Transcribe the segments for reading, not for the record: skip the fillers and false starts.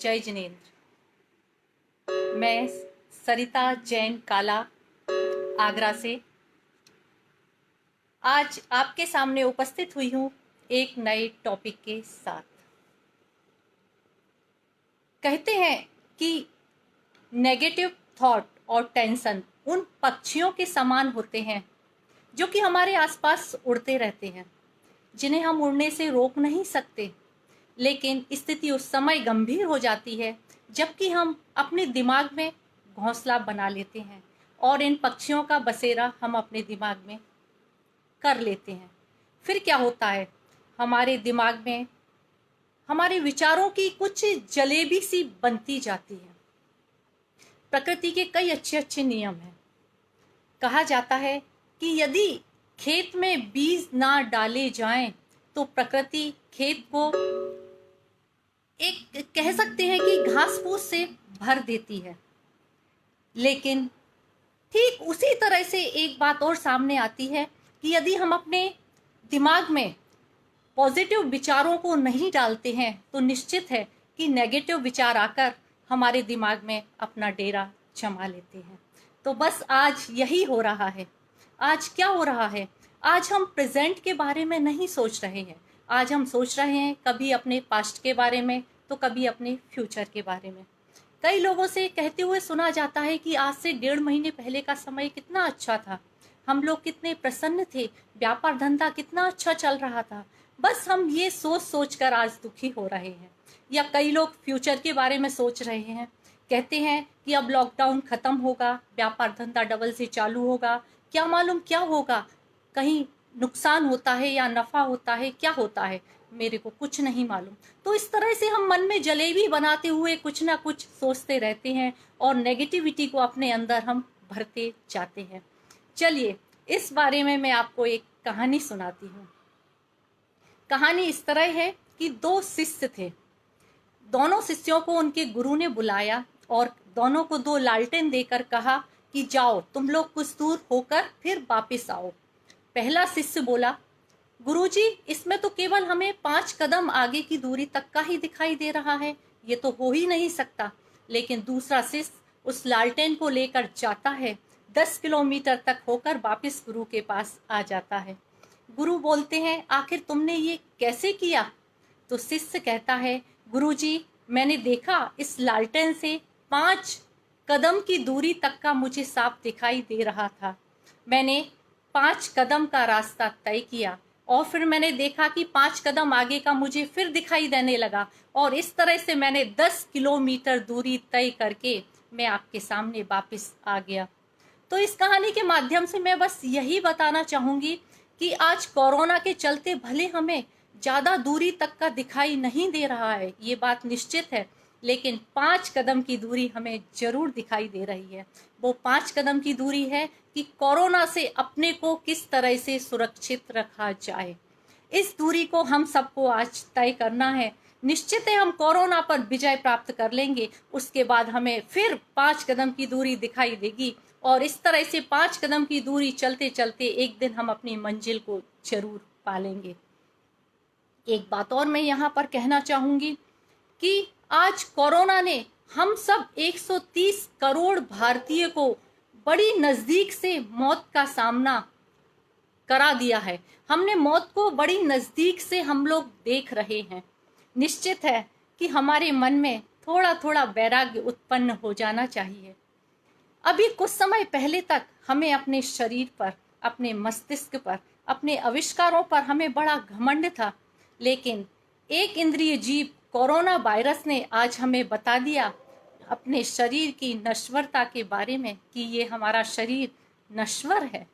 जय जिनेंद्र। मैं सरिता जैन काला आगरा से आज आपके सामने उपस्थित हुई हूँ एक नए टॉपिक के साथ। कहते हैं कि नेगेटिव थॉट और टेंशन उन पक्षियों के समान होते हैं जो कि हमारे आसपास उड़ते रहते हैं, जिन्हें हम उड़ने से रोक नहीं सकते, लेकिन स्थिति उस समय गंभीर हो जाती है जबकि हम अपने दिमाग में घोंसला बना लेते हैं और इन पक्षियों का बसेरा हम अपने दिमाग में कर लेते हैं। फिर क्या होता है, हमारे दिमाग में हमारे विचारों की कुछ जलेबी सी बनती जाती है। प्रकृति के कई अच्छे अच्छे नियम हैं। कहा जाता है कि यदि खेत में बीज ना डाले जाएं तो प्रकृति खेत को एक कह सकते हैं कि घास फूस से भर देती है। लेकिन ठीक उसी तरह से एक बात और सामने आती है कि यदि हम अपने दिमाग में पॉजिटिव विचारों को नहीं डालते हैं तो निश्चित है कि नेगेटिव विचार आकर हमारे दिमाग में अपना डेरा जमा लेते हैं। तो बस आज यही हो रहा है। आज क्या हो रहा है, आज हम प्रेजेंट के बारे में नहीं सोच रहे हैं। आज हम सोच रहे हैं कभी अपने पास्ट के बारे में तो कभी अपने फ्यूचर के बारे में। कई लोगों से कहते हुए सुना जाता है कि आज से 1.5 महीने पहले का समय कितना अच्छा था, हम लोग कितने प्रसन्न थे, व्यापार धंधा कितना अच्छा चल रहा था। बस हम ये सोच सोच कर आज दुखी हो रहे हैं। या कई लोग फ्यूचर के बारे में सोच रहे हैं, कहते हैं कि अब लॉकडाउन खत्म होगा, व्यापार धंधा डबल से चालू होगा, क्या मालूम क्या होगा, कहीं नुकसान होता है या नफा होता है, क्या होता है, मेरे को कुछ नहीं मालूम। तो इस तरह से हम मन में जलेबी बनाते हुए कुछ ना कुछ सोचते रहते हैं और नेगेटिविटी को अपने अंदर हम भरते जाते हैं। चलिए इस बारे में मैं आपको एक कहानी सुनाती हूँ। कहानी इस तरह है कि 2 शिष्य थे। दोनों शिष्यों को उनके गुरु ने बुलाया और दोनों को 2 लालटेन देकर कहा कि जाओ तुम लोग कुछ दूर होकर फिर वापस आओ। पहला शिष्य बोला, गुरुजी इसमें तो केवल हमें 5 कदम आगे की दूरी तक का ही दिखाई दे रहा है, ये तो हो ही नहीं सकता। लेकिन दूसरा शिष्य उस लालटेन को लेकर जाता है, 10 किलोमीटर तक होकर वापस गुरु के पास आ जाता है। गुरु बोलते हैं, आखिर तुमने ये कैसे किया? तो शिष्य कहता है, गुरुजी मैंने देखा इस लालटेन से 5 कदम की दूरी तक का मुझे साफ दिखाई दे रहा था। मैंने 5 कदम का रास्ता तय किया और फिर मैंने देखा कि 5 कदम आगे का मुझे फिर दिखाई देने लगा और इस तरह से मैंने 10 किलोमीटर दूरी तय करके मैं आपके सामने वापस आ गया। तो इस कहानी के माध्यम से मैं बस यही बताना चाहूँगी कि आज कोरोना के चलते भले हमें ज़्यादा दूरी तक का दिखाई नहीं दे रहा है, ये बात निश्चित है, लेकिन 5 कदम की दूरी हमें जरूर दिखाई दे रही है। वो 5 कदम की दूरी है कि कोरोना से अपने को किस तरह से सुरक्षित रखा जाए। इस दूरी को हम सबको आज तय करना है। निश्चित है हम कोरोना पर विजय प्राप्त कर लेंगे, उसके बाद हमें फिर 5 कदम की दूरी दिखाई देगी और इस तरह से 5 कदम की दूरी चलते चलते एक दिन हम अपनी मंजिल को जरूर पालेंगे। एक बात और मैं यहाँ पर कहना चाहूँगी कि आज कोरोना ने हम सब 130 करोड़ भारतीय को बड़ी नज़दीक से मौत का सामना करा दिया है। हमने मौत को बड़ी नज़दीक से हम लोग देख रहे हैं। निश्चित है कि हमारे मन में थोड़ा थोड़ा वैराग्य उत्पन्न हो जाना चाहिए। अभी कुछ समय पहले तक हमें अपने शरीर पर, अपने मस्तिष्क पर, अपने आविष्कारों पर हमें बड़ा घमंड था, लेकिन एक इंद्रिय जीव कोरोना वायरस ने आज हमें बता दिया अपने शरीर की नश्वरता के बारे में कि ये हमारा शरीर नश्वर है।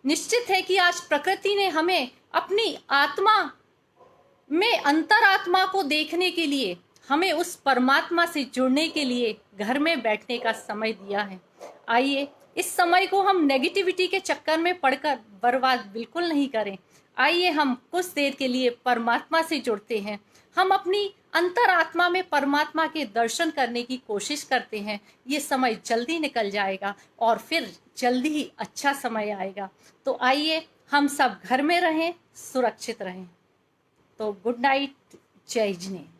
निश्चित है कि आज प्रकृति ने हमें अपनी आत्मा में अंतरात्मा को देखने के लिए, हमें उस परमात्मा से जुड़ने के लिए घर में बैठने का समय दिया है। आइए इस समय को हम नेगेटिविटी के चक्कर में पड़कर बर्बाद बिल्कुल नहीं करें। आइए हम कुछ देर के लिए परमात्मा से जुड़ते हैं, हम अपनी अंतरात्मा में परमात्मा के दर्शन करने की कोशिश करते हैं। ये समय जल्दी निकल जाएगा और फिर जल्दी ही अच्छा समय आएगा। तो आइए हम सब घर में रहें, सुरक्षित रहें। तो गुड नाइट, जय जिनेंद्र।